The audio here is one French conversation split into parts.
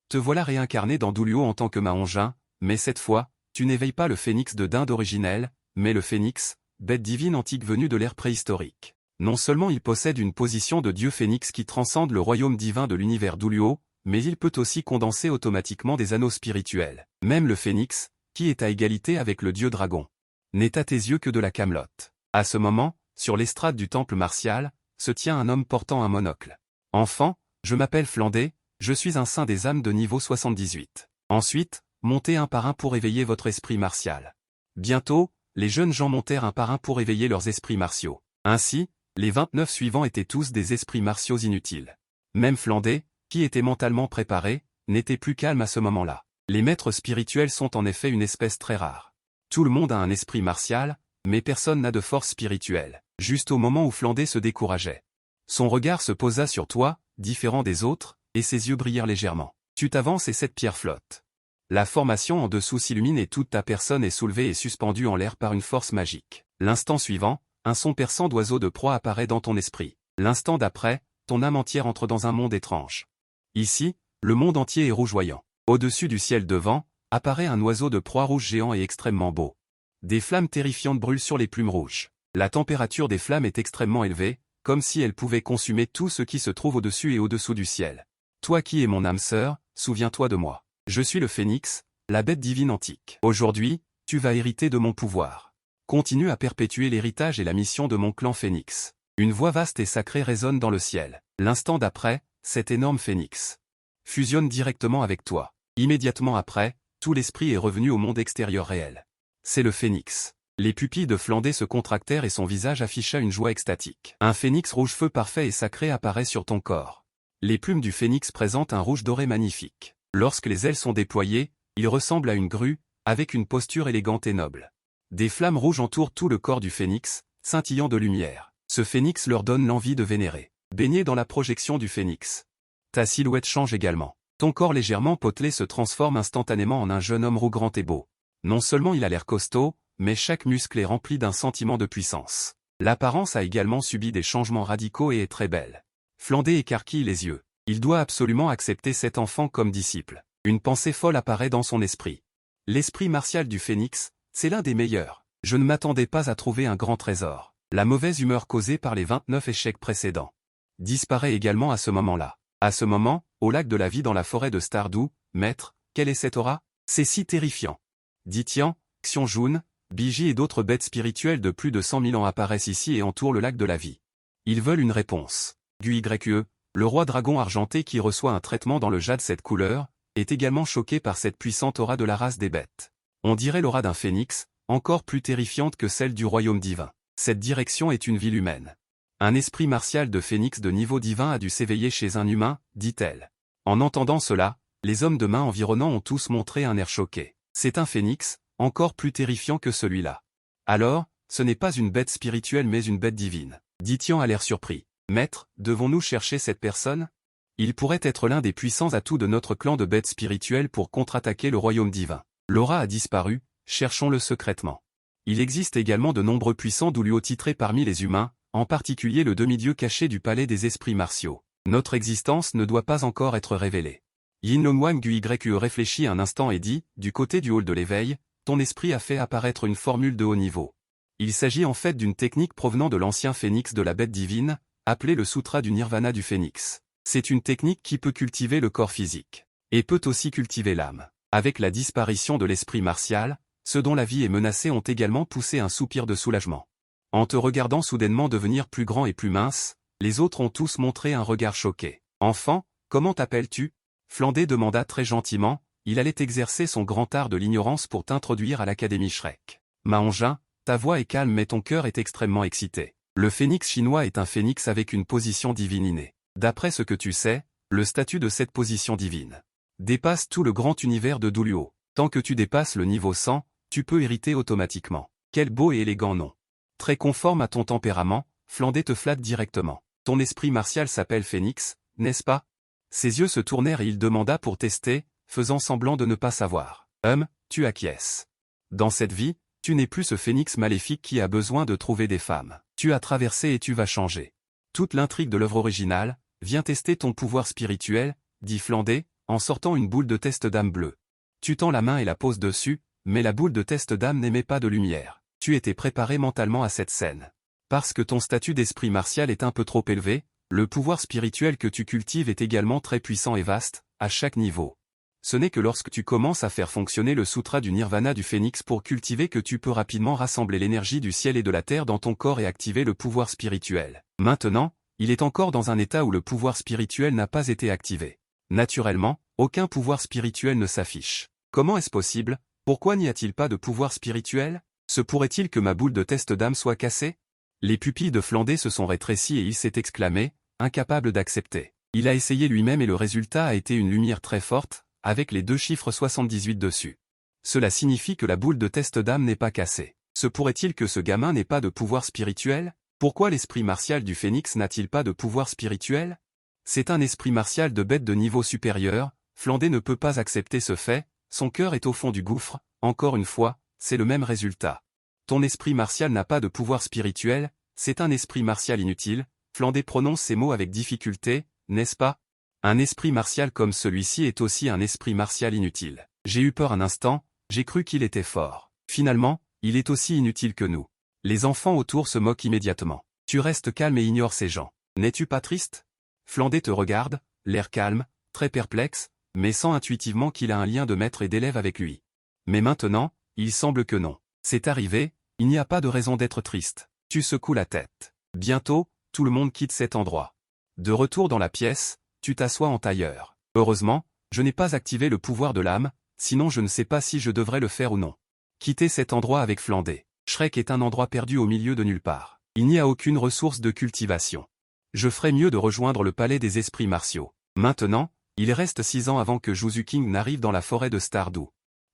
te voilà réincarné dans Doolio en tant que Mahongin, mais cette fois, tu n'éveilles pas le phénix de dinde originel, mais le phénix, bête divine antique venue de l'ère préhistorique. Non seulement il possède une position de dieu phénix qui transcende le royaume divin de l'univers Doolio, mais il peut aussi condenser automatiquement des anneaux spirituels. Même le phénix, qui est à égalité avec le dieu dragon, n'est à tes yeux que de la camelote. À ce moment, sur l'estrade du temple martial, se tient un homme portant un monocle. Enfant, je m'appelle Flandé, je suis un saint des âmes de niveau 78. Ensuite, montez un par un pour éveiller votre esprit martial. Bientôt, les jeunes gens montèrent un par un pour éveiller leurs esprits martiaux. Ainsi, les 29 suivants étaient tous des esprits martiaux inutiles. Même Flandé, qui était mentalement préparé, n'était plus calme à ce moment-là. Les maîtres spirituels sont en effet une espèce très rare. Tout le monde a un esprit martial, mais personne n'a de force spirituelle. Juste au moment où Flandé se décourageait, son regard se posa sur toi, différent des autres, et ses yeux brillèrent légèrement. Tu t'avances et cette pierre flotte. La formation en dessous s'illumine et toute ta personne est soulevée et suspendue en l'air par une force magique. L'instant suivant, un son perçant d'oiseau de proie apparaît dans ton esprit. L'instant d'après, ton âme entière entre dans un monde étrange. Ici, le monde entier est rougeoyant. Au-dessus du ciel devant, apparaît un oiseau de proie rouge géant et extrêmement beau. Des flammes terrifiantes brûlent sur les plumes rouges. La température des flammes est extrêmement élevée, comme si elles pouvaient consumer tout ce qui se trouve au-dessus et au-dessous du ciel. Toi qui es mon âme sœur, souviens-toi de moi. Je suis le phénix, la bête divine antique. Aujourd'hui, tu vas hériter de mon pouvoir. Continue à perpétuer l'héritage et la mission de mon clan phénix. Une voix vaste et sacrée résonne dans le ciel. L'instant d'après, cet énorme phénix fusionne directement avec toi. Immédiatement après, tout l'esprit est revenu au monde extérieur réel. C'est le phénix. Les pupilles de Flandé se contractèrent et son visage afficha une joie extatique. Un phénix rouge feu parfait et sacré apparaît sur ton corps. Les plumes du phénix présentent un rouge doré magnifique. Lorsque les ailes sont déployées, il ressemble à une grue, avec une posture élégante et noble. Des flammes rouges entourent tout le corps du phénix, scintillant de lumière. Ce phénix leur donne l'envie de vénérer. Baigné dans la projection du phénix, ta silhouette change également. Ton corps légèrement potelé se transforme instantanément en un jeune homme roux grand et beau. Non seulement il a l'air costaud, mais chaque muscle est rempli d'un sentiment de puissance. L'apparence a également subi des changements radicaux et est très belle. Flandé écarquille les yeux. Il doit absolument accepter cet enfant comme disciple. Une pensée folle apparaît dans son esprit. L'esprit martial du phénix, c'est l'un des meilleurs. Je ne m'attendais pas à trouver un grand trésor. La mauvaise humeur causée par les 29 échecs précédents disparaît également à ce moment-là. À ce moment, au lac de la vie dans la forêt de Stardew, maître, quelle est cette aura? C'est si terrifiant. Ditian, Xianjun, Biji et d'autres bêtes spirituelles de plus de 100 000 ans apparaissent ici et entourent le lac de la vie. Ils veulent une réponse. Guye, le roi dragon argenté qui reçoit un traitement dans le jade cette couleur, est également choqué par cette puissante aura de la race des bêtes. On dirait l'aura d'un phénix, encore plus terrifiante que celle du royaume divin. Cette direction est une ville humaine. Un esprit martial de phénix de niveau divin a dû s'éveiller chez un humain, dit-elle. En entendant cela, les hommes de main environnants ont tous montré un air choqué. C'est un phénix, encore plus terrifiant que celui-là. Alors, ce n'est pas une bête spirituelle mais une bête divine. Ditian a l'air surpris. Maître, devons-nous chercher cette personne? Il pourrait être l'un des puissants atouts de notre clan de bêtes spirituelles pour contre-attaquer le royaume divin. L'aura a disparu, cherchons-le secrètement. Il existe également de nombreux puissants Doolio titrés parmi les humains, en particulier le demi-dieu caché du palais des esprits martiaux. Notre existence ne doit pas encore être révélée. Yin Longwang Guye réfléchit un instant et dit, du côté du hall de l'éveil, ton esprit a fait apparaître une formule de haut niveau. Il s'agit en fait d'une technique provenant de l'ancien phénix de la bête divine, appelée le Sutra du Nirvana du phénix. C'est une technique qui peut cultiver le corps physique, et peut aussi cultiver l'âme. Avec la disparition de l'esprit martial, ceux dont la vie est menacée ont également poussé un soupir de soulagement. En te regardant soudainement devenir plus grand et plus mince, les autres ont tous montré un regard choqué. Enfant, comment t'appelles-tu? Flandé demanda très gentiment, il allait exercer son grand art de l'ignorance pour t'introduire à l'Académie Shrek. Mahongin, ta voix est calme mais ton cœur est extrêmement excité. Le phénix chinois est un phénix avec une position divine innée. D'après ce que tu sais, le statut de cette position divine dépasse tout le grand univers de Doolio. Tant que tu dépasses le niveau 100, tu peux hériter automatiquement. Quel beau et élégant nom. Très conforme à ton tempérament, Flandé te flatte directement. Ton esprit martial s'appelle Phénix, n'est-ce pas? Ses yeux se tournèrent et il demanda pour tester, faisant semblant de ne pas savoir. Tu acquiesces. Dans cette vie, tu n'es plus ce phénix maléfique qui a besoin de trouver des femmes. Tu as traversé et tu vas changer. Toute l'intrigue de l'œuvre originale, viens tester ton pouvoir spirituel, dit Flandé, en sortant une boule de test d'âme bleue. Tu tends la main et la poses dessus, mais la boule de test d'âme n'émet pas de lumière. Tu étais préparé mentalement à cette scène. Parce que ton statut d'esprit martial est un peu trop élevé, le pouvoir spirituel que tu cultives est également très puissant et vaste, à chaque niveau. Ce n'est que lorsque tu commences à faire fonctionner le sutra du nirvana du phénix pour cultiver que tu peux rapidement rassembler l'énergie du ciel et de la terre dans ton corps et activer le pouvoir spirituel. Maintenant, il est encore dans un état où le pouvoir spirituel n'a pas été activé. Naturellement, aucun pouvoir spirituel ne s'affiche. Comment est-ce possible? Pourquoi n'y a-t-il pas de pouvoir spirituel? Se pourrait-il que ma boule de test d'âme soit cassée? Les pupilles de Flandé se sont rétrécies et il s'est exclamé, incapable d'accepter. Il a essayé lui-même et le résultat a été une lumière très forte, avec les deux chiffres 78 dessus. Cela signifie que la boule de test d'âme n'est pas cassée. Se pourrait-il que ce gamin n'ait pas de pouvoir spirituel? Pourquoi l'esprit martial du phénix n'a-t-il pas de pouvoir spirituel? C'est un esprit martial de bête de niveau supérieur, Flandé ne peut pas accepter ce fait, son cœur est au fond du gouffre, encore une fois, c'est le même résultat. Ton esprit martial n'a pas de pouvoir spirituel, c'est un esprit martial inutile, Flandé prononce ces mots avec difficulté, n'est-ce pas? Un esprit martial comme celui-ci est aussi un esprit martial inutile. J'ai eu peur un instant, j'ai cru qu'il était fort. Finalement, il est aussi inutile que nous. Les enfants autour se moquent immédiatement. Tu restes calme et ignores ces gens. N'es-tu pas triste? Flandé te regarde, l'air calme, très perplexe, mais sent intuitivement qu'il a un lien de maître et d'élève avec lui. Mais maintenant, il semble que non. C'est arrivé, il n'y a pas de raison d'être triste. Tu secoues la tête. Bientôt, tout le monde quitte cet endroit. De retour dans la pièce, tu t'assois en tailleur. Heureusement, je n'ai pas activé le pouvoir de l'âme, sinon je ne sais pas si je devrais le faire ou non. Quitter cet endroit avec Flandé. Shrek est un endroit perdu au milieu de nulle part. Il n'y a aucune ressource de cultivation. Je ferais mieux de rejoindre le palais des esprits martiaux. Maintenant, il reste 6 ans avant que Juzu King n'arrive dans la forêt de Stardew.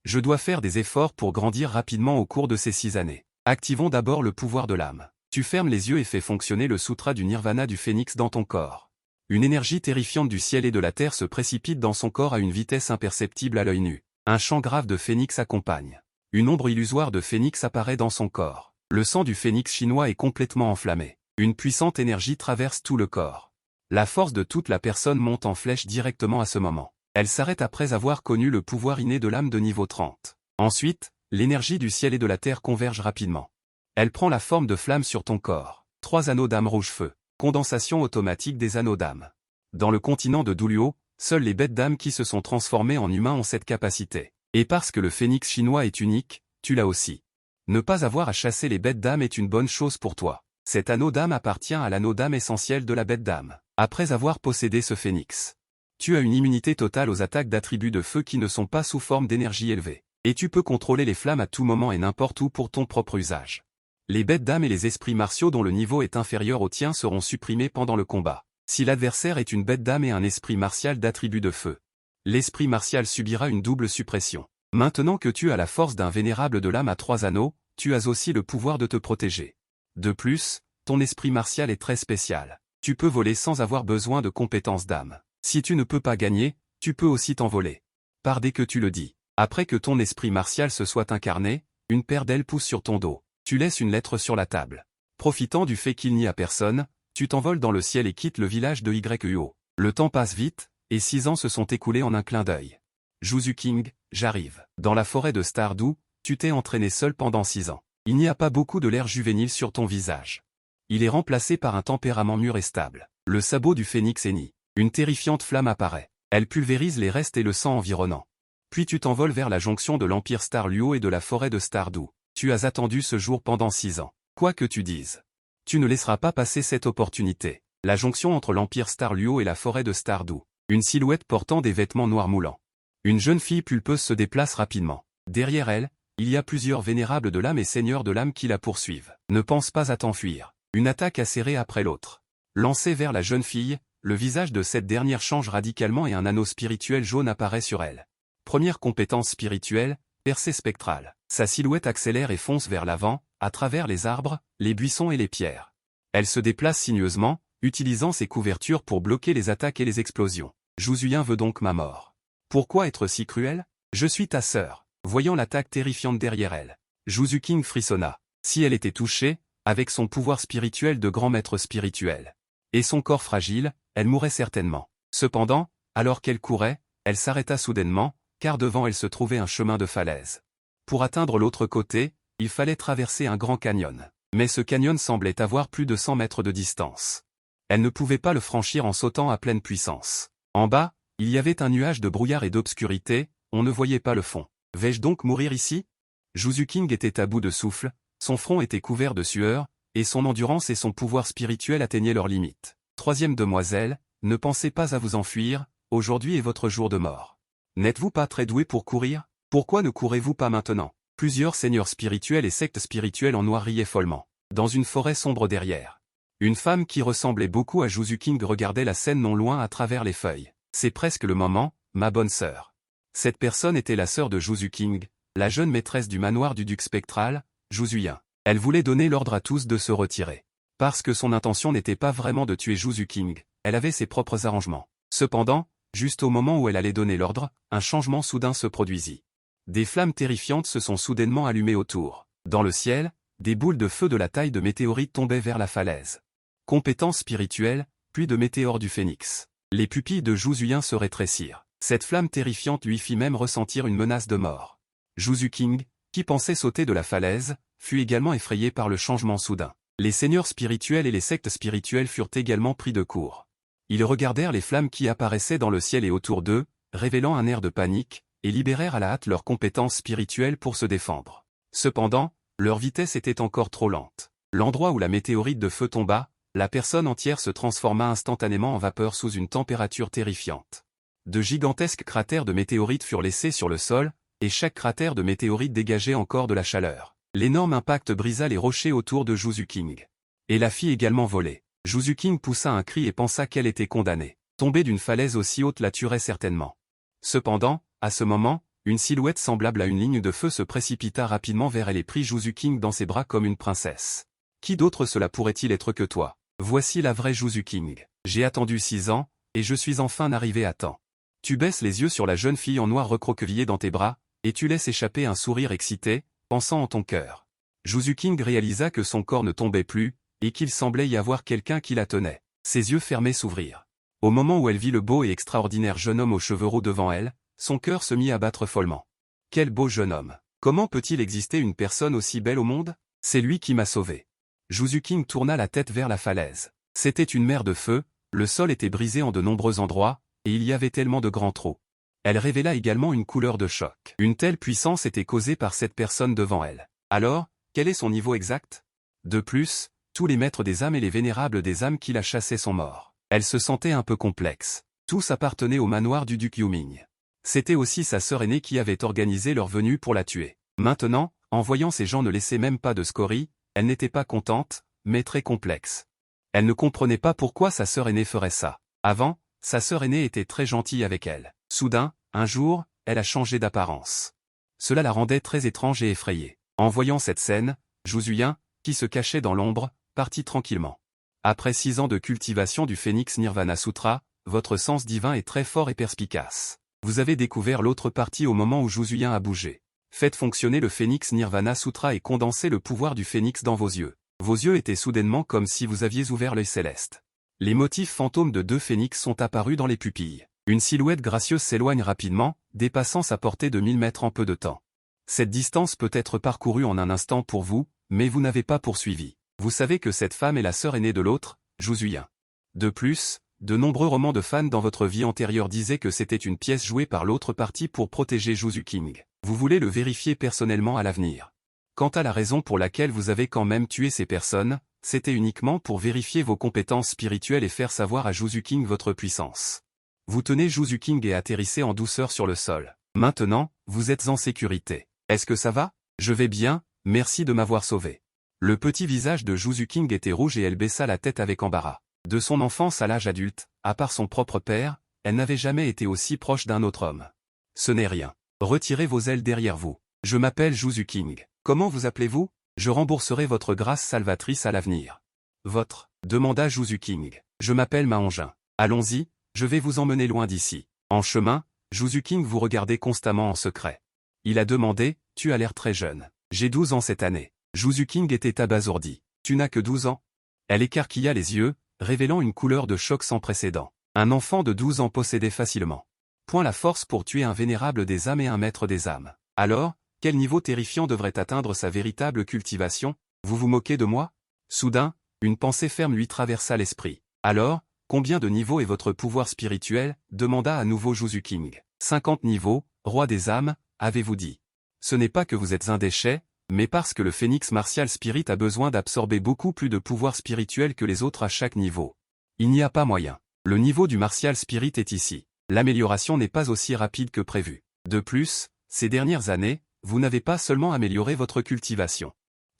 Je dois faire des efforts pour grandir rapidement au cours de ces 6 années. Activons d'abord le pouvoir de l'âme. Tu fermes les yeux et fais fonctionner le sutra du nirvana du phénix dans ton corps. Une énergie terrifiante du ciel et de la terre se précipite dans son corps à une vitesse imperceptible à l'œil nu. Un chant grave de phénix accompagne. Une ombre illusoire de phénix apparaît dans son corps. Le sang du phénix chinois est complètement enflammé. Une puissante énergie traverse tout le corps. La force de toute la personne monte en flèche directement à ce moment. Elle s'arrête après avoir connu le pouvoir inné de l'âme de niveau 30. Ensuite, l'énergie du ciel et de la terre converge rapidement. Elle prend la forme de flammes sur ton corps. 3 anneaux d'âme rouge-feu. Condensation automatique des anneaux d'âme. Dans le continent de Duluo, seules les bêtes d'âme qui se sont transformées en humains ont cette capacité. Et parce que le phénix chinois est unique, tu l'as aussi. Ne pas avoir à chasser les bêtes d'âme est une bonne chose pour toi. Cet anneau d'âme appartient à l'anneau d'âme essentiel de la bête d'âme. Après avoir possédé ce phénix, tu as une immunité totale aux attaques d'attributs de feu qui ne sont pas sous forme d'énergie élevée. Et tu peux contrôler les flammes à tout moment et n'importe où pour ton propre usage. Les bêtes d'âme et les esprits martiaux dont le niveau est inférieur au tien seront supprimés pendant le combat. Si l'adversaire est une bête d'âme et un esprit martial d'attribut de feu, l'esprit martial subira une double suppression. Maintenant que tu as la force d'un vénérable de l'âme à 3 anneaux, tu as aussi le pouvoir de te protéger. De plus, ton esprit martial est très spécial. Tu peux voler sans avoir besoin de compétences d'âme. Si tu ne peux pas gagner, tu peux aussi t'envoler. Par dès que tu le dis. Après que ton esprit martial se soit incarné, une paire d'ailes pousse sur ton dos. Tu laisses une lettre sur la table. Profitant du fait qu'il n'y a personne, tu t'envoles dans le ciel et quittes le village de YUO. Le temps passe vite, et 6 ans se sont écoulés en un clin d'œil. Juzu King, j'arrive. Dans la forêt de Stardew, tu t'es entraîné seul pendant 6 ans. Il n'y a pas beaucoup de l'air juvénile sur ton visage. Il est remplacé par un tempérament mûr et stable. Le sabot du phénix hennit. Une terrifiante flamme apparaît. Elle pulvérise les restes et le sang environnant. Puis tu t'envoles vers la jonction de l'Empire Starluo et de la forêt de Stardew. Tu as attendu ce jour pendant 6 ans. Quoi que tu dises, tu ne laisseras pas passer cette opportunité. La jonction entre l'Empire Starluo et la forêt de Stardew. Une silhouette portant des vêtements noirs moulants. Une jeune fille pulpeuse se déplace rapidement. Derrière elle, il y a plusieurs vénérables de l'âme et seigneurs de l'âme qui la poursuivent. Ne pense pas à t'enfuir. Une attaque acérée après l'autre. Lancée vers la jeune fille, le visage de cette dernière change radicalement et un anneau spirituel jaune apparaît sur elle. Première compétence spirituelle, percée spectrale. Sa silhouette accélère et fonce vers l'avant, à travers les arbres, les buissons et les pierres. Elle se déplace sinueusement, utilisant ses couvertures pour bloquer les attaques et les explosions. Juzuyin veut donc ma mort. Pourquoi être si cruel? Je suis ta sœur. Voyant l'attaque terrifiante derrière elle, Juzu King frissonna. Si elle était touchée, avec son pouvoir spirituel de grand maître spirituel, et son corps fragile, elle mourrait certainement. Cependant, alors qu'elle courait, Elle s'arrêta soudainement, car devant elle se trouvait un chemin de falaise. Pour atteindre l'autre côté, il fallait traverser un grand canyon. Mais ce canyon semblait avoir plus de 100 mètres de distance. Elle ne pouvait pas le franchir en sautant à pleine puissance. En bas, il y avait un nuage de brouillard et d'obscurité, on ne voyait pas le fond. Vais-je donc mourir ici? Juzu King était à bout de souffle, son front était couvert de sueur, et son endurance et son pouvoir spirituel atteignaient leurs limites. Troisième demoiselle, ne pensez pas à vous enfuir, aujourd'hui est votre jour de mort. N'êtes-vous pas très doué pour courir? Pourquoi ne courez-vous pas maintenant? Plusieurs seigneurs spirituels et sectes spirituelles en noir riaient follement. Dans une forêt sombre derrière. Une femme qui ressemblait beaucoup à Juzu King regardait la scène non loin à travers les feuilles. C'est presque le moment, ma bonne sœur. Cette personne était la sœur de Juzu King, la jeune maîtresse du manoir du duc spectral, Juzuyin. Elle voulait donner l'ordre à tous de se retirer. Parce que son intention n'était pas vraiment de tuer Juzu King, elle avait ses propres arrangements. Cependant, juste au moment où elle allait donner l'ordre, un changement soudain se produisit. Des flammes terrifiantes se sont soudainement allumées autour. Dans le ciel, des boules de feu de la taille de météorites tombaient vers la falaise. Compétence spirituelle, puis de météores du phénix. Les pupilles de Juzuyin se rétrécirent. Cette flamme terrifiante lui fit même ressentir une menace de mort. Juzu King, qui pensait sauter de la falaise, fut également effrayé par le changement soudain. Les seigneurs spirituels et les sectes spirituelles furent également pris de court. Ils regardèrent les flammes qui apparaissaient dans le ciel et autour d'eux, révélant un air de panique, et libérèrent à la hâte leurs compétences spirituelles pour se défendre. Cependant, leur vitesse était encore trop lente. L'endroit où la météorite de feu tomba, la personne entière se transforma instantanément en vapeur sous une température terrifiante. De gigantesques cratères de météorites furent laissés sur le sol, et chaque cratère de météorite dégageait encore de la chaleur. L'énorme impact brisa les rochers autour de Juzu King. Et la fit également voler. Juzu King poussa un cri et pensa qu'elle était condamnée. Tomber d'une falaise aussi haute la tuerait certainement. Cependant, à ce moment, une silhouette semblable à une ligne de feu se précipita rapidement vers elle et prit Juzu King dans ses bras comme une princesse. Qui d'autre cela pourrait-il être que toi? Voici la vraie Juzu King. J'ai attendu 6 ans, et je suis enfin arrivé à temps. Tu baisses les yeux sur la jeune fille en noir recroquevillée dans tes bras, et tu laisses échapper un sourire excité, pensant en ton cœur. Juzu King réalisa que son corps ne tombait plus, et qu'il semblait y avoir quelqu'un qui la tenait. Ses yeux fermés s'ouvrirent. Au moment où elle vit le beau et extraordinaire jeune homme aux cheveux roux devant elle, son cœur se mit à battre follement. Quel beau jeune homme! Comment peut-il exister une personne aussi belle au monde? C'est lui qui m'a sauvé. Juzu King tourna la tête vers la falaise. C'était une mer de feu, le sol était brisé en de nombreux endroits, et il y avait tellement de grands trous. Elle révéla également une couleur de choc. Une telle puissance était causée par cette personne devant elle. Alors, quel est son niveau exact? De plus, tous les maîtres des âmes et les vénérables des âmes qui la chassaient sont morts. Elle se sentait un peu complexe. Tous appartenaient au manoir du duc Yuming. C'était aussi sa sœur aînée qui avait organisé leur venue pour la tuer. Maintenant, en voyant ces gens ne laisser même pas de scories, elle n'était pas contente, mais très complexe. Elle ne comprenait pas pourquoi sa sœur aînée ferait ça. Avant, sa sœur aînée était très gentille avec elle. Soudain, un jour, elle a changé d'apparence. Cela la rendait très étrange et effrayée. En voyant cette scène, Juzuyin, qui se cachait dans l'ombre, partit tranquillement. Après 6 ans de cultivation du Phénix Nirvana Sutra, votre sens divin est très fort et perspicace. Vous avez découvert l'autre partie au moment où Juzuyin a bougé. Faites fonctionner le Phénix Nirvana Sutra et condensez le pouvoir du phénix dans vos yeux. Vos yeux étaient soudainement comme si vous aviez ouvert l'œil céleste. Les motifs fantômes de 2 phénix sont apparus dans les pupilles. Une silhouette gracieuse s'éloigne rapidement, dépassant sa portée de 1000 mètres en peu de temps. Cette distance peut être parcourue en un instant pour vous, mais vous n'avez pas poursuivi. Vous savez que cette femme est la sœur aînée de l'autre, Juzuyin. De plus, de nombreux romans de fans dans votre vie antérieure disaient que c'était une pièce jouée par l'autre partie pour protéger Juzu King. Vous voulez le vérifier personnellement à l'avenir. Quant à la raison pour laquelle vous avez quand même tué ces personnes, c'était uniquement pour vérifier vos compétences spirituelles et faire savoir à Juzu King votre puissance. Vous tenez Juzu King et atterrissez en douceur sur le sol. Maintenant, vous êtes en sécurité. Est-ce que ça va? Je vais bien, merci de m'avoir sauvé. Le petit visage de Juzu King était rouge et elle baissa la tête avec embarras. De son enfance à l'âge adulte, à part son propre père, elle n'avait jamais été aussi proche d'un autre homme. Ce n'est rien. Retirez vos ailes derrière vous. Je m'appelle Juzu King. Comment vous appelez-vous? Je rembourserai votre grâce salvatrice à l'avenir. Votre, demanda Juzu King. Je m'appelle Ma Hongin. Allons-y, je vais vous emmener loin d'ici. En chemin, Juzu King vous regardait constamment en secret. Il a demandé, tu as l'air très jeune. J'ai 12 ans cette année. Juzu King était abasourdi. Tu n'as que 12 ans? Elle écarquilla les yeux, révélant une couleur de choc sans précédent. Un enfant de 12 ans possédait facilement. Point la force pour tuer un vénérable des âmes et un maître des âmes. Alors, quel niveau terrifiant devrait atteindre sa véritable cultivation? Vous vous moquez de moi? Soudain, une pensée ferme lui traversa l'esprit. Alors, combien de niveaux est votre pouvoir spirituel? Demanda à nouveau Juzu King. 50 niveaux, roi des âmes, avez-vous dit. Ce n'est pas que vous êtes un déchet, mais parce que le phénix martial spirit a besoin d'absorber beaucoup plus de pouvoir spirituel que les autres à chaque niveau. Il n'y a pas moyen. Le niveau du martial spirit est ici. L'amélioration n'est pas aussi rapide que prévu. De plus, ces dernières années, vous n'avez pas seulement amélioré votre cultivation.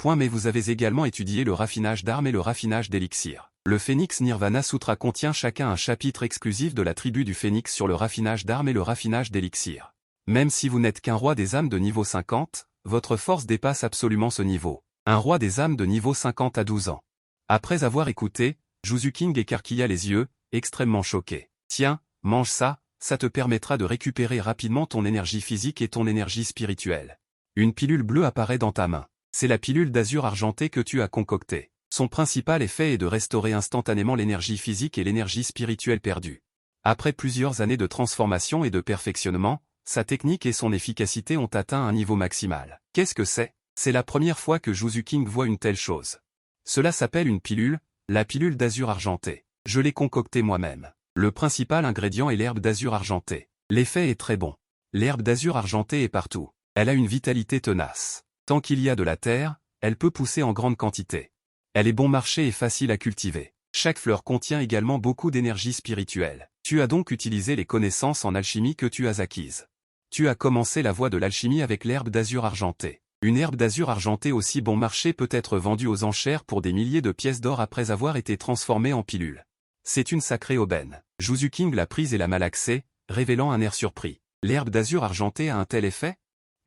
Mais vous avez également étudié le raffinage d'armes et le raffinage d'élixirs. Le Phénix Nirvana Sutra contient chacun un chapitre exclusif de la tribu du Phénix sur le raffinage d'armes et le raffinage d'élixirs. Même si vous n'êtes qu'un roi des âmes de niveau 50, votre force dépasse absolument ce niveau. Un roi des âmes de niveau 50 à 12 ans. Après avoir écouté, Juzu King écarquilla les yeux, extrêmement choqué. Tiens, mange ça, ça te permettra de récupérer rapidement ton énergie physique et ton énergie spirituelle. Une pilule bleue apparaît dans ta main. C'est la pilule d'azur argenté que tu as concoctée. Son principal effet est de restaurer instantanément l'énergie physique et l'énergie spirituelle perdue. Après plusieurs années de transformation et de perfectionnement, sa technique et son efficacité ont atteint un niveau maximal. Qu'est-ce que c'est? C'est la première fois que Juzu King voit une telle chose. Cela s'appelle une pilule, la pilule d'azur argenté. Je l'ai concoctée moi-même. Le principal ingrédient est l'herbe d'azur argenté. L'effet est très bon. L'herbe d'azur argenté est partout. Elle a une vitalité tenace. Tant qu'il y a de la terre, elle peut pousser en grande quantité. Elle est bon marché et facile à cultiver. Chaque fleur contient également beaucoup d'énergie spirituelle. Tu as donc utilisé les connaissances en alchimie que tu as acquises. Tu as commencé la voie de l'alchimie avec l'herbe d'azur argenté. Une herbe d'azur argenté aussi bon marché peut être vendue aux enchères pour des milliers de pièces d'or après avoir été transformée en pilule. C'est une sacrée aubaine. Juzu King l'a prise et l'a malaxée, révélant un air surpris. L'herbe d'azur argenté a un tel effet?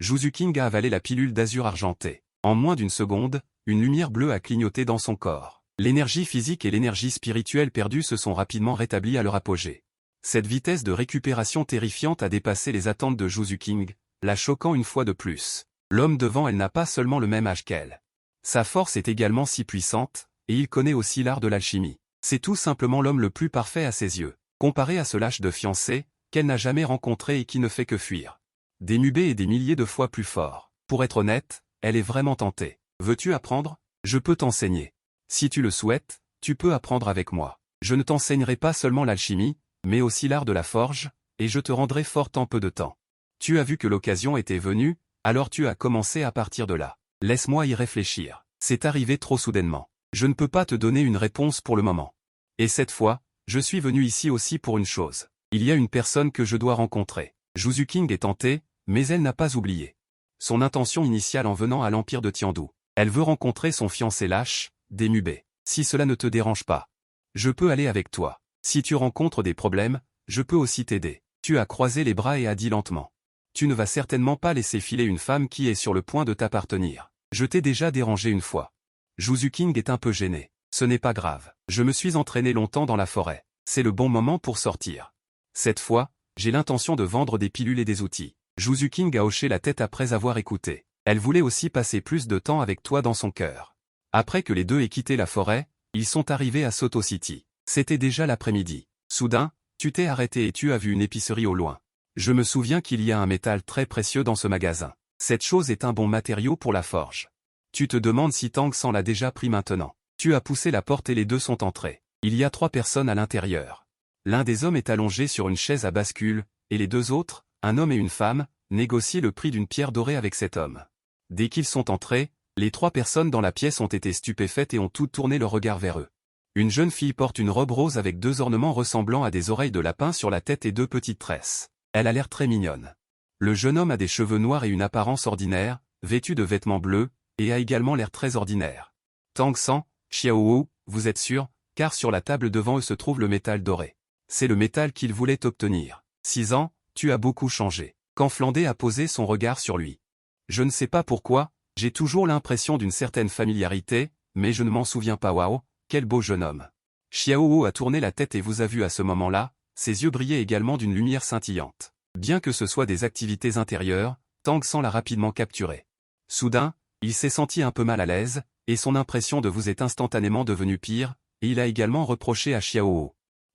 Juzu King a avalé la pilule d'azur argenté. En moins d'une seconde, une lumière bleue a clignoté dans son corps. L'énergie physique et l'énergie spirituelle perdues se sont rapidement rétablies à leur apogée. Cette vitesse de récupération terrifiante a dépassé les attentes de Juzu King, la choquant une fois de plus. L'homme devant elle n'a pas seulement le même âge qu'elle. Sa force est également si puissante, et il connaît aussi l'art de l'alchimie. C'est tout simplement l'homme le plus parfait à ses yeux, comparé à ce lâche de fiancé, qu'elle n'a jamais rencontré et qui ne fait que fuir. Dénubé est des milliers de fois plus fort. Pour être honnête, elle est vraiment tentée. Veux-tu apprendre? Je peux t'enseigner. Si tu le souhaites, tu peux apprendre avec moi. Je ne t'enseignerai pas seulement l'alchimie, mais aussi l'art de la forge, et je te rendrai fort en peu de temps. Tu as vu que l'occasion était venue, alors tu as commencé à partir de là. Laisse-moi y réfléchir. C'est arrivé trop soudainement. Je ne peux pas te donner une réponse pour le moment. Et cette fois, je suis venu ici aussi pour une chose. Il y a une personne que je dois rencontrer. Juzu King est tentée, mais elle n'a pas oublié son intention initiale en venant à l'Empire de Tiandu. Elle veut rencontrer son fiancé lâche, Dénubé. Si cela ne te dérange pas, je peux aller avec toi. Si tu rencontres des problèmes, je peux aussi t'aider. Tu as croisé les bras et as dit lentement. Tu ne vas certainement pas laisser filer une femme qui est sur le point de t'appartenir. Je t'ai déjà dérangé une fois. Juzu King est un peu gêné. Ce n'est pas grave. Je me suis entraîné longtemps dans la forêt. C'est le bon moment pour sortir. Cette fois, j'ai l'intention de vendre des pilules et des outils. Juzu King a hoché la tête après avoir écouté. Elle voulait aussi passer plus de temps avec toi dans son cœur. Après que les deux aient quitté la forêt, ils sont arrivés à Soto City. C'était déjà l'après-midi. Soudain, tu t'es arrêté et tu as vu une épicerie au loin. Je me souviens qu'il y a un métal très précieux dans ce magasin. Cette chose est un bon matériau pour la forge. Tu te demandes si Tang San l'a déjà pris maintenant. Tu as poussé la porte et les deux sont entrés. Il y a 3 personnes à l'intérieur. L'un des hommes est allongé sur une chaise à bascule, et les 2 autres, un homme et une femme, négocient le prix d'une pierre dorée avec cet homme. Dès qu'ils sont entrés, les 3 personnes dans la pièce ont été stupéfaites et ont toutes tourné leur regard vers eux. Une jeune fille porte une robe rose avec 2 ornements ressemblant à des oreilles de lapin sur la tête et 2 petites tresses. Elle a l'air très mignonne. Le jeune homme a des cheveux noirs et une apparence ordinaire, vêtu de vêtements bleus, et a également l'air très ordinaire. Tang San, Xiaowu, vous êtes sûr, car sur la table devant eux se trouve le métal doré. C'est le métal qu'il voulait obtenir. 6 ans, tu as beaucoup changé. Quand Flandé a posé son regard sur lui. Je ne sais pas pourquoi, j'ai toujours l'impression d'une certaine familiarité, mais je ne m'en souviens pas. Waouh, quel beau jeune homme. Xiaowu a tourné la tête et vous a vu à ce moment-là, ses yeux brillaient également d'une lumière scintillante. Bien que ce soit des activités intérieures, Tang San l'a rapidement capturé. Soudain, il s'est senti un peu mal à l'aise, et son impression de vous est instantanément devenue pire, et il a également reproché à Xiaowu.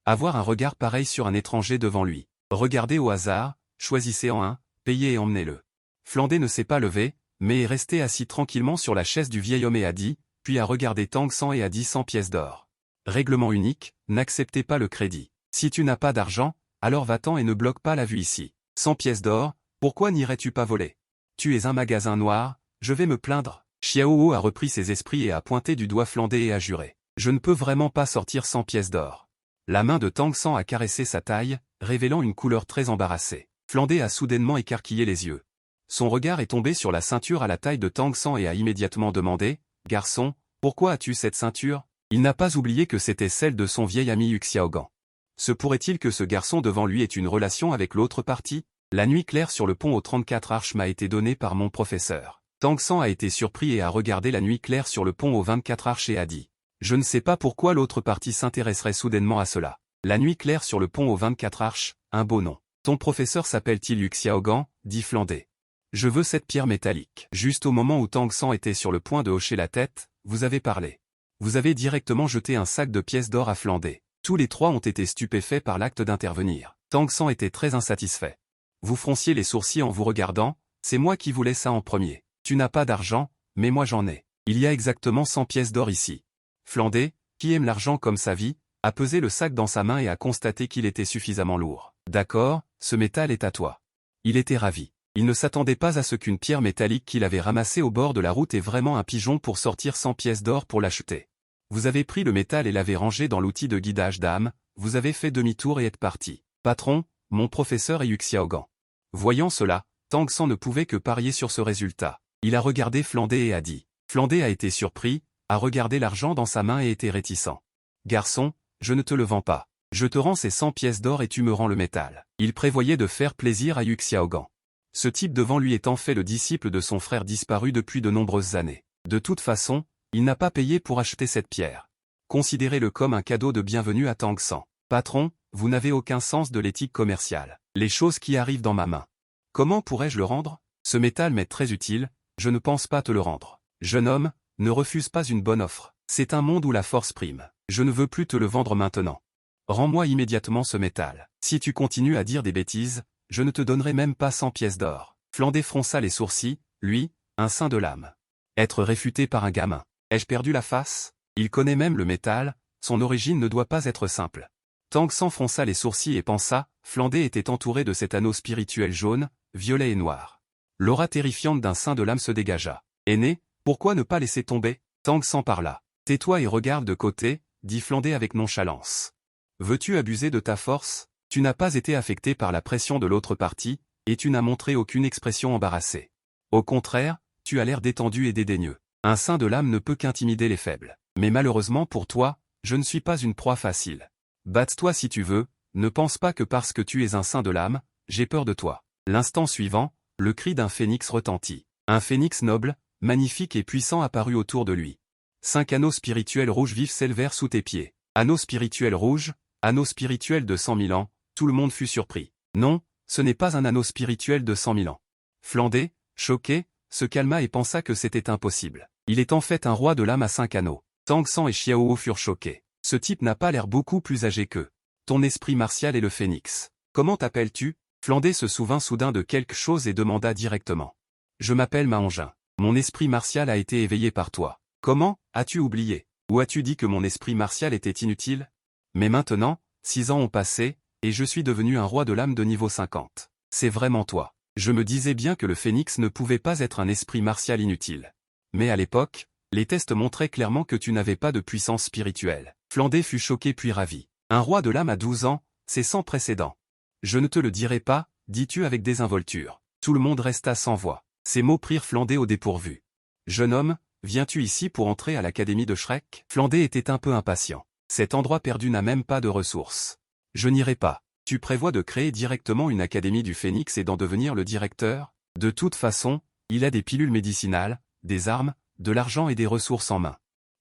Avoir un regard pareil sur un étranger devant lui. Regardez au hasard, choisissez en un, payez et emmenez-le. Flandé ne s'est pas levé, mais est resté assis tranquillement sur la chaise du vieil homme et a dit, puis a regardé Tang San et a dit 100 pièces d'or. Règlement unique, n'acceptez pas le crédit. Si tu n'as pas d'argent, alors va-t'en et ne bloque pas la vue ici. 100 pièces d'or, pourquoi n'irais-tu pas voler? Tu es un magasin noir, je vais me plaindre. Xiaohou a repris ses esprits et a pointé du doigt Flandé et a juré. Je ne peux vraiment pas sortir 100 pièces d'or. La main de Tang San a caressé sa taille, révélant une couleur très embarrassée. Flandé a soudainement écarquillé les yeux. Son regard est tombé sur la ceinture à la taille de Tang San et a immédiatement demandé, « Garçon, pourquoi as-tu cette ceinture ?» Il n'a pas oublié que c'était celle de son vieil ami Yu Xiaogan. Se pourrait-il que ce garçon devant lui ait une relation avec l'autre partie? La nuit claire sur le pont aux 34 arches m'a été donnée par mon professeur. Tang San a été surpris et a regardé la nuit claire sur le pont aux 24 arches et a dit. Je ne sais pas pourquoi l'autre partie s'intéresserait soudainement à cela. La nuit claire sur le pont aux 24 arches, un beau nom. Ton professeur s'appelle-t-il Yu Xiaogan, dit Flandé. Je veux cette pierre métallique. Juste au moment où Tang San était sur le point de hocher la tête, vous avez parlé. Vous avez directement jeté un sac de pièces d'or à Flandé. Tous les trois ont été stupéfaits par l'acte d'intervenir. Tang San était très insatisfait. Vous fronciez les sourcils en vous regardant, c'est moi qui voulais ça en premier. Tu n'as pas d'argent, mais moi j'en ai. Il y a exactement 100 pièces d'or ici. Flandé, qui aime l'argent comme sa vie, a pesé le sac dans sa main et a constaté qu'il était suffisamment lourd. D'accord, ce métal est à toi. Il était ravi. Il ne s'attendait pas à ce qu'une pierre métallique qu'il avait ramassée au bord de la route ait vraiment un pigeon pour sortir 100 pièces d'or pour l'acheter. Vous avez pris le métal et l'avez rangé dans l'outil de guidage d'âme, vous avez fait demi-tour et êtes parti. Patron, mon professeur est Yu Xiaogan. Voyant cela, Tang San ne pouvait que parier sur ce résultat. Il a regardé Flandé et a dit. Flandé a été surpris, a regardé l'argent dans sa main et était réticent. Garçon, je ne te le vends pas. Je te rends ces 100 pièces d'or et tu me rends le métal. Il prévoyait de faire plaisir à Yu Xiaogan. Ce type devant lui étant fait le disciple de son frère disparu depuis de nombreuses années. De toute façon, il n'a pas payé pour acheter cette pierre. Considérez-le comme un cadeau de bienvenue à Tang San. Patron, vous n'avez aucun sens de l'éthique commerciale. Les choses qui arrivent dans ma main. Comment pourrais-je le rendre? Ce métal m'est très utile, je ne pense pas te le rendre. Jeune homme, ne refuse pas une bonne offre. C'est un monde où la force prime. Je ne veux plus te le vendre maintenant. Rends-moi immédiatement ce métal. Si tu continues à dire des bêtises, je ne te donnerai même pas 100 pièces d'or. Flandé fronça les sourcils, lui, un saint de l'âme. Être réfuté par un gamin. Ai-je perdu la face? Il connaît même le métal, son origine ne doit pas être simple. Tang San fronça les sourcils et pensa, Flandé était entouré de cet anneau spirituel jaune, violet et noir. L'aura terrifiante d'un saint de l'âme se dégagea. Aîné, pourquoi ne pas laisser tomber? Tang San parla. Tais-toi et regarde de côté, dit Flandé avec nonchalance. Veux-tu abuser de ta force? Tu n'as pas été affecté par la pression de l'autre partie, et tu n'as montré aucune expression embarrassée. Au contraire, tu as l'air détendu et dédaigneux. Un saint de l'âme ne peut qu'intimider les faibles. Mais malheureusement pour toi, je ne suis pas une proie facile. Batte-toi si tu veux, ne pense pas que parce que tu es un saint de l'âme, j'ai peur de toi. L'instant suivant, le cri d'un phénix retentit. Un phénix noble, magnifique et puissant apparut autour de lui. 5 anneaux spirituels rouges vifs s'élevèrent sous tes pieds. Anneaux spirituels rouges, anneau spirituel de 100 000 ans, tout le monde fut surpris. Non, ce n'est pas un anneau spirituel de 100 000 ans. Flandé, choqué, se calma et pensa que c'était impossible. Il est en fait un roi de l'âme à 5 anneaux. Tang San et Xiaohou furent choqués. Ce type n'a pas l'air beaucoup plus âgé qu'eux. Ton esprit martial est le phénix. Comment t'appelles-tu? Flandé se souvint soudain de quelque chose et demanda directement. Je m'appelle Mahongin. Mon esprit martial a été éveillé par toi. Comment? As-tu oublié? Ou as-tu dit que mon esprit martial était inutile? Mais maintenant, 6 ans ont passé, et je suis devenu un roi de l'âme de niveau 50. C'est vraiment toi. Je me disais bien que le phénix ne pouvait pas être un esprit martial inutile. Mais à l'époque, les tests montraient clairement que tu n'avais pas de puissance spirituelle. Flandé fut choqué puis ravi. Un roi de l'âme à 12 ans, c'est sans précédent. Je ne te le dirai pas, dis-tu avec désinvolture. Tout le monde resta sans voix. Ces mots prirent Flandé au dépourvu. Jeune homme, viens-tu ici pour entrer à l'académie de Shrek? Flandé était un peu impatient. Cet endroit perdu n'a même pas de ressources. Je n'irai pas. Tu prévois de créer directement une académie du Phénix et d'en devenir le directeur? De toute façon, il a des pilules médicinales, des armes, de l'argent et des ressources en main.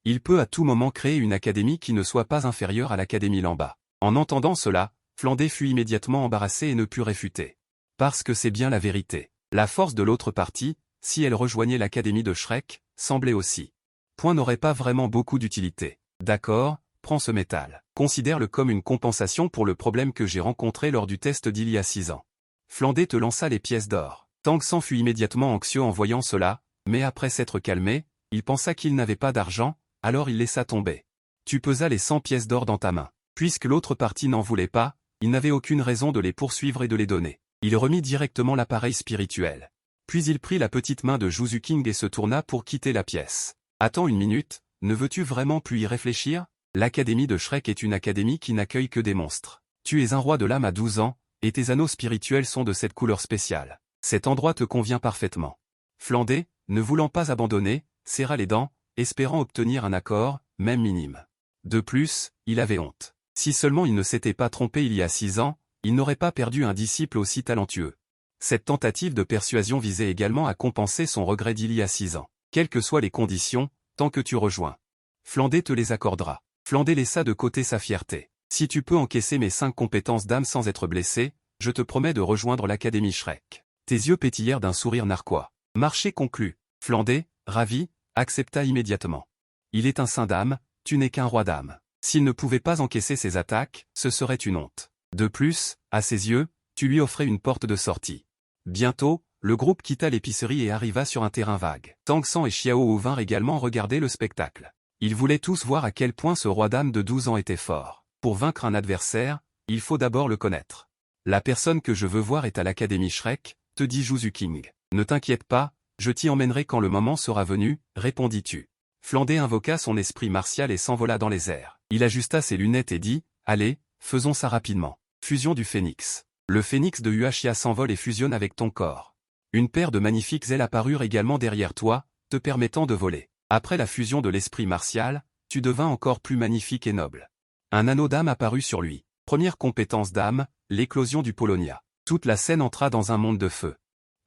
Il peut à tout moment créer une académie qui ne soit pas inférieure à l'académie Lamba. En entendant cela, Flandé fut immédiatement embarrassé et ne put réfuter. Parce que c'est bien la vérité. La force de l'autre partie, si elle rejoignait l'académie de Shrek, semblait aussi. Point n'aurait pas vraiment beaucoup d'utilité. D'accord, prends ce métal. Considère-le comme une compensation pour le problème que j'ai rencontré lors du test d'il y a 6 ans. Flandé te lança les pièces d'or. Tang San fut immédiatement anxieux en voyant cela, mais après s'être calmé, il pensa qu'il n'avait pas d'argent, alors il laissa tomber. Tu pesas les 100 pièces d'or dans ta main. Puisque l'autre partie n'en voulait pas, il n'avait aucune raison de les poursuivre et de les donner. Il remit directement l'appareil spirituel. Puis il prit la petite main de Juzu King et se tourna pour quitter la pièce. Attends une minute, ne veux-tu vraiment plus y réfléchir? L'Académie de Shrek est une académie qui n'accueille que des monstres. Tu es un roi de l'âme à 12 ans, et tes anneaux spirituels sont de cette couleur spéciale. Cet endroit te convient parfaitement. Flandé, ne voulant pas abandonner, serra les dents, espérant obtenir un accord, même minime. De plus, il avait honte. Si seulement il ne s'était pas trompé il y a 6 ans, il n'aurait pas perdu un disciple aussi talentueux. Cette tentative de persuasion visait également à compenser son regret d'il y a 6 ans. Quelles que soient les conditions, tant que tu rejoins. Flandé te les accordera. Flandé laissa de côté sa fierté. Si tu peux encaisser mes 5 compétences d'âme sans être blessé, je te promets de rejoindre l'Académie Shrek. Tes yeux pétillèrent d'un sourire narquois. Marché conclu. Flandé, ravi, accepta immédiatement. Il est un saint d'âme, tu n'es qu'un roi d'âme. S'il ne pouvait pas encaisser ses attaques, ce serait une honte. De plus, à ses yeux, tu lui offrais une porte de sortie. Bientôt, le groupe quitta l'épicerie et arriva sur un terrain vague. Tang San et Xiao Wu vinrent également regarder le spectacle. Ils voulaient tous voir à quel point ce roi d'âme de 12 ans était fort. Pour vaincre un adversaire, il faut d'abord le connaître. La personne que je veux voir est à l'Académie Shrek, te dit Juzu King. Ne t'inquiète pas, je t'y emmènerai quand le moment sera venu, répondis-tu. Flandé invoqua son esprit martial et s'envola dans les airs. Il ajusta ses lunettes et dit, allez, faisons ça rapidement. Fusion du phénix. Le phénix de Huachia s'envole et fusionne avec ton corps. Une paire de magnifiques ailes apparurent également derrière toi, te permettant de voler. Après la fusion de l'esprit martial, tu devins encore plus magnifique et noble. Un anneau d'âme apparut sur lui. Première compétence d'âme, l'éclosion du Polonia. Toute la scène entra dans un monde de feu.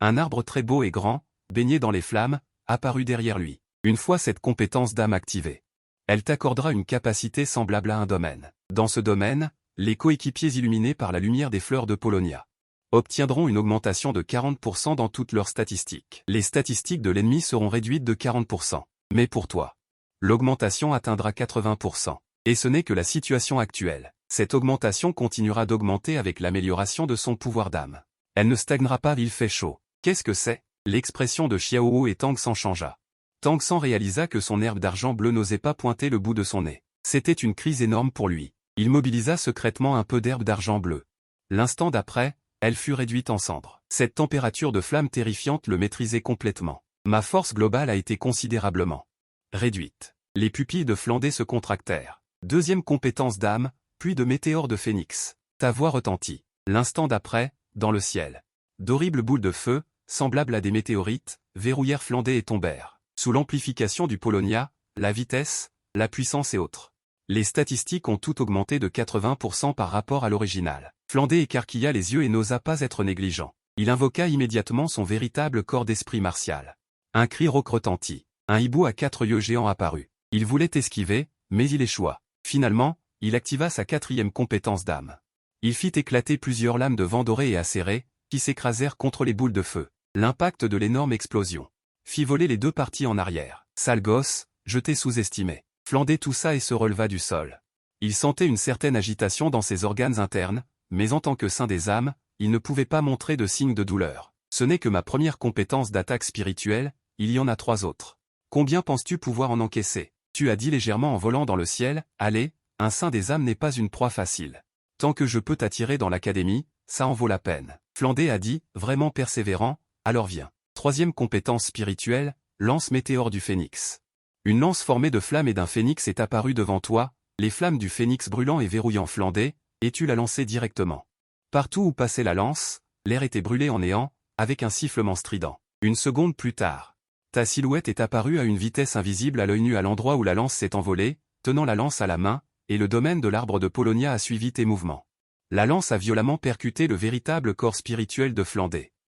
Un arbre très beau et grand, baigné dans les flammes, apparut derrière lui. Une fois cette compétence d'âme activée, elle t'accordera une capacité semblable à un domaine. Dans ce domaine, les coéquipiers illuminés par la lumière des fleurs de Polonia obtiendront une augmentation de 40% dans toutes leurs statistiques. Les statistiques de l'ennemi seront réduites de 40%. Mais pour toi, l'augmentation atteindra 80%. Et ce n'est que la situation actuelle. Cette augmentation continuera d'augmenter avec l'amélioration de son pouvoir d'âme. Elle ne stagnera pas, il fait chaud. Qu'est-ce que c'est? L'expression de Xiao et Tang San changea. Tang San réalisa que son herbe d'argent bleu n'osait pas pointer le bout de son nez. C'était une crise énorme pour lui. Il mobilisa secrètement un peu d'herbe d'argent bleu. L'instant d'après, elle fut réduite en cendres. Cette température de flamme terrifiante le maîtrisait complètement. Ma force globale a été considérablement réduite. Les pupilles de Flandé se contractèrent. Deuxième compétence d'âme, puis de météore de phénix. Ta voix retentit. L'instant d'après, dans le ciel, d'horribles boules de feu, semblables à des météorites, verrouillèrent Flandé et tombèrent. Sous l'amplification du Polonia, la vitesse, la puissance et autres. Les statistiques ont toutes augmenté de 80% par rapport à l'original. Flandé écarquilla les yeux et n'osa pas être négligent. Il invoqua immédiatement son véritable corps d'esprit martial. Un cri rauque retentit. Un hibou à 4 yeux géants apparut. Il voulait esquiver, mais il échoua. Finalement, il activa sa 4e compétence d'âme. Il fit éclater plusieurs lames de vent doré et acérées, qui s'écrasèrent contre les boules de feu. L'impact de l'énorme explosion fit voler les deux parties en arrière. Sale gosse, je t'ai sous-estimé. Flandé toussa et se releva du sol. Il sentait une certaine agitation dans ses organes internes, mais en tant que saint des âmes, il ne pouvait pas montrer de signes de douleur. Ce n'est que ma première compétence d'attaque spirituelle, il y en a 3 autres. Combien penses-tu pouvoir en encaisser? Tu as dit légèrement en volant dans le ciel, allez, un saint des âmes n'est pas une proie facile. Tant que je peux t'attirer dans l'académie, ça en vaut la peine. Flandé a dit, vraiment persévérant, alors viens. 3e compétence spirituelle, lance météore du phénix. Une lance formée de flammes et d'un phénix est apparue devant toi, les flammes du phénix brûlant et verrouillant Flandé, et tu l'as lancée directement. Partout où passait la lance, l'air était brûlé en néant, avec un sifflement strident. Une seconde plus tard, ta silhouette est apparue à une vitesse invisible à l'œil nu à l'endroit où la lance s'est envolée, tenant la lance à la main, et le domaine de l'arbre de Polonia a suivi tes mouvements. La lance a violemment percuté le véritable corps spirituel de Flandé.